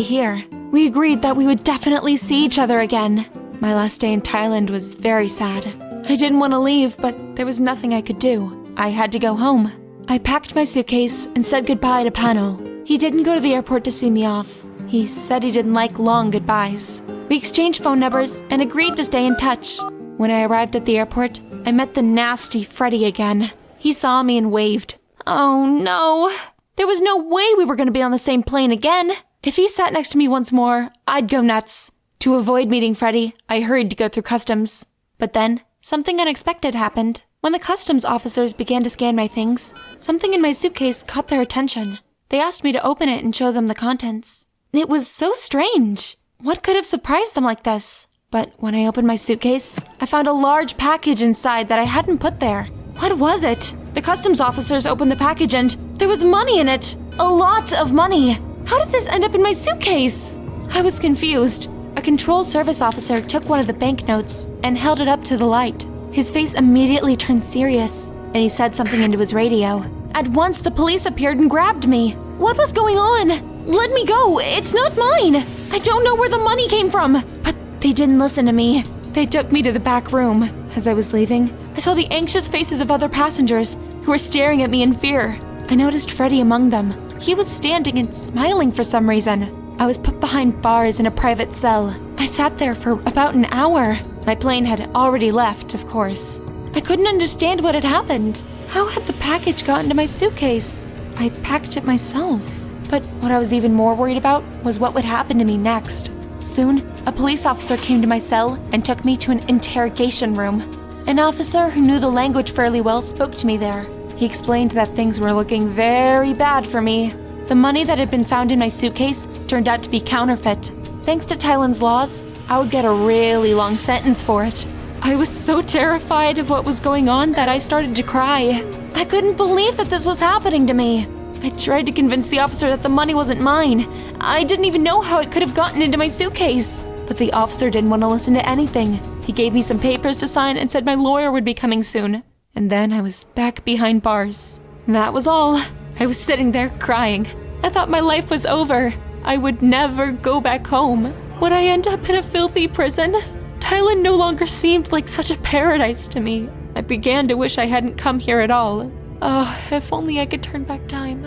here. We agreed that we would definitely see each other again. My last day in Thailand was very sad. I didn't want to leave, but there was nothing I could do. I had to go home. I packed my suitcase and said goodbye to Pano. He didn't go to the airport to see me off. He said he didn't like long goodbyes. We exchanged phone numbers and agreed to stay in touch. When I arrived at the airport, I met the nasty Freddy again. He saw me and waved. Oh no! There was no way we were going to be on the same plane again. If he sat next to me once more, I'd go nuts. To avoid meeting Freddy, I hurried to go through customs. But then, something unexpected happened. When the customs officers began to scan my things, something in my suitcase caught their attention. They asked me to open it and show them the contents. It was so strange. What could have surprised them like this? But when I opened my suitcase, I found a large package inside that I hadn't put there. What was it? The customs officers opened the package and there was money in it. A lot of money. How did this end up in my suitcase? I was confused. A control service officer took one of the banknotes and held it up to the light. His face immediately turned serious, and he said something into his radio. At once, the police appeared and grabbed me. What was going on? Let me go. It's not mine. I don't know where the money came from. But they didn't listen to me. They took me to the back room. As I was leaving, I saw the anxious faces of other passengers who were staring at me in fear. I noticed Freddy among them. He was standing and smiling for some reason. I was put behind bars in a private cell. I sat there for about an hour. My plane had already left, of course. I couldn't understand what had happened. How had the package gotten to my suitcase? I packed it myself. But what I was even more worried about was what would happen to me next. Soon, a police officer came to my cell and took me to an interrogation room. An officer who knew the language fairly well spoke to me there. He explained that things were looking very bad for me. The money that had been found in my suitcase turned out to be counterfeit. Thanks to Thailand's laws, I would get a really long sentence for it. I was so terrified of what was going on that I started to cry. I couldn't believe that this was happening to me. I tried to convince the officer that the money wasn't mine. I didn't even know how it could have gotten into my suitcase. But the officer didn't want to listen to anything. He gave me some papers to sign and said my lawyer would be coming soon. And then I was back behind bars. That was all. I was sitting there crying. I thought my life was over. I would never go back home. Would I end up in a filthy prison? Thailand no longer seemed like such a paradise to me. I began to wish I hadn't come here at all. Oh, if only I could turn back time.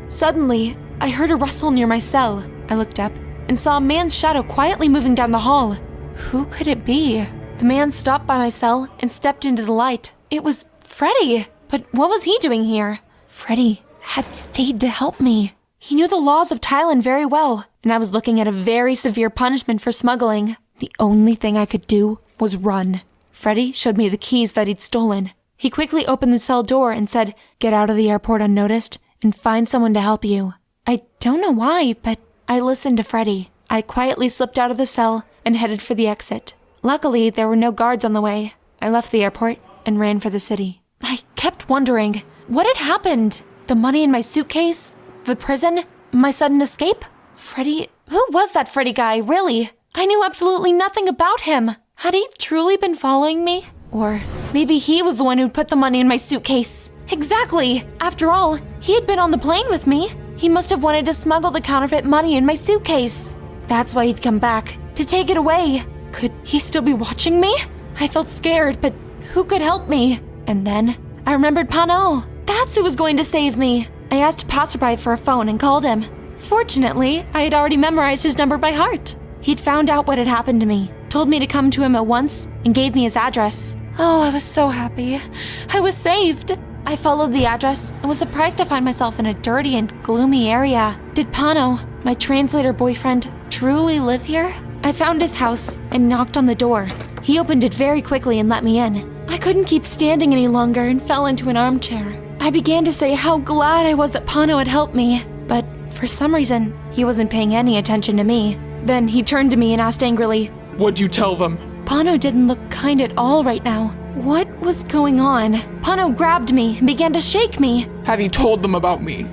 Suddenly, I heard a rustle near my cell. I looked up and saw a man's shadow quietly moving down the hall. Who could it be? The man stopped by my cell and stepped into the light. It was Freddy. But what was he doing here? Freddy had stayed to help me. He knew the laws of Thailand very well, and I was looking at a very severe punishment for smuggling. The only thing I could do was run. Freddy showed me the keys that he'd stolen. He quickly opened the cell door and said, "Get out of the airport unnoticed and find someone to help you." I don't know why, but I listened to Freddy. I quietly slipped out of the cell and headed for the exit. Luckily, there were no guards on the way. I left the airport and ran for the city. I kept wondering, what had happened? The money in my suitcase? The prison? My sudden escape? Freddy? Who was that Freddy guy, really? I knew absolutely nothing about him. Had he truly been following me? Or maybe he was the one who'd put the money in my suitcase. Exactly! After all, he had been on the plane with me. He must have wanted to smuggle the counterfeit money in my suitcase. That's why he'd come back, to take it away. Could he still be watching me? I felt scared, but who could help me? And then I remembered Pano. That's who was going to save me. I asked a passerby for a phone and called him. Fortunately, I had already memorized his number by heart. He'd found out what had happened to me, told me to come to him at once, and gave me his address. Oh, I was so happy. I was saved. I followed the address and was surprised to find myself in a dirty and gloomy area. Did Pano, my translator boyfriend, truly live here? I found his house and knocked on the door. He opened it very quickly and let me in. I couldn't keep standing any longer and fell into an armchair. I began to say how glad I was that Pano had helped me, but for some reason, he wasn't paying any attention to me. Then he turned to me and asked angrily, "What'd you tell them?" Pano didn't look kind at all right now. What was going on? Pano grabbed me and began to shake me. "Have you told them about me?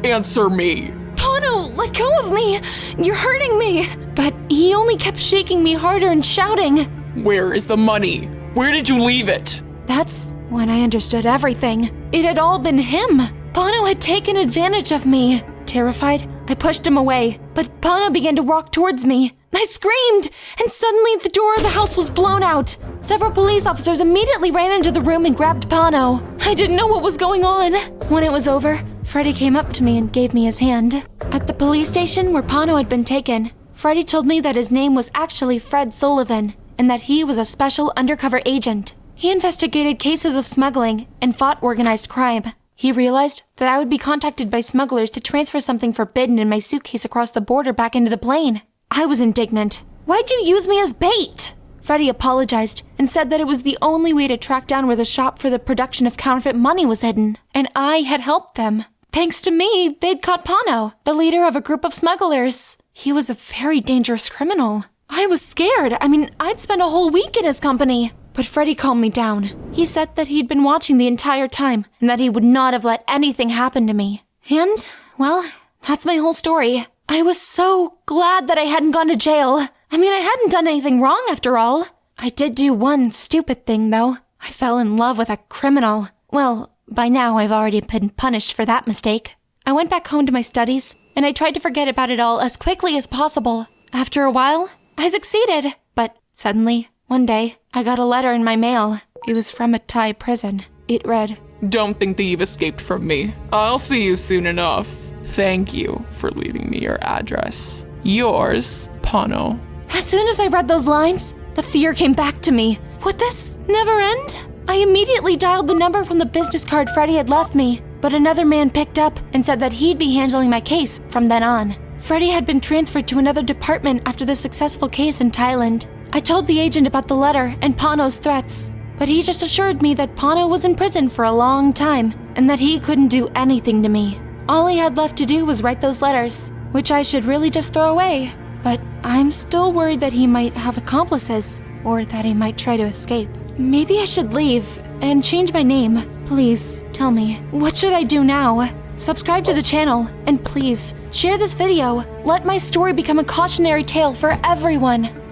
Answer me!" Pano, let go of me! You're hurting me! But he only kept shaking me harder and shouting. "Where is the money? Where did you leave it?" That's when I understood everything. It had all been him. Pano had taken advantage of me. Terrified, I pushed him away, but Pano began to walk towards me. I screamed, and suddenly the door of the house was blown out. Several police officers immediately ran into the room and grabbed Pano. I didn't know what was going on. When it was over, Freddy came up to me and gave me his hand. At the police station where Pano had been taken, Freddy told me that his name was actually Fred Sullivan, and that he was a special undercover agent. He investigated cases of smuggling and fought organized crime. He realized that I would be contacted by smugglers to transfer something forbidden in my suitcase across the border back into the plane. I was indignant. Why'd you use me as bait? Freddy apologized and said that it was the only way to track down where the shop for the production of counterfeit money was hidden, and I had helped them. Thanks to me, they'd caught Pano, the leader of a group of smugglers. He was a very dangerous criminal. I was scared. I'd spent a whole week in his company. But Freddy calmed me down. He said that he'd been watching the entire time and that he would not have let anything happen to me. And, well, that's my whole story. I was so glad that I hadn't gone to jail. I hadn't done anything wrong after all. I did do one stupid thing, though. I fell in love with a criminal. Well, by now I've already been punished for that mistake. I went back home to my studies, and I tried to forget about it all as quickly as possible. After a while, I succeeded. But suddenly, one day, I got a letter in my mail. It was from a Thai prison. It read, Don't think that you've escaped from me. I'll see you soon enough. Thank you for leaving me your address. Yours, Pano. As soon as I read those lines, the fear came back to me. Would this never end? I immediately dialed the number from the business card Freddy had left me, but another man picked up and said that he'd be handling my case from then on. Freddy had been transferred to another department after the successful case in Thailand. I told the agent about the letter and Pano's threats, but he just assured me that Pano was in prison for a long time and that he couldn't do anything to me. All he had left to do was write those letters, which I should really just throw away. But I'm still worried that he might have accomplices, or that he might try to escape. Maybe I should leave and change my name. Please, tell me, what should I do now? Subscribe to the channel, and please, share this video. Let my story become a cautionary tale for everyone.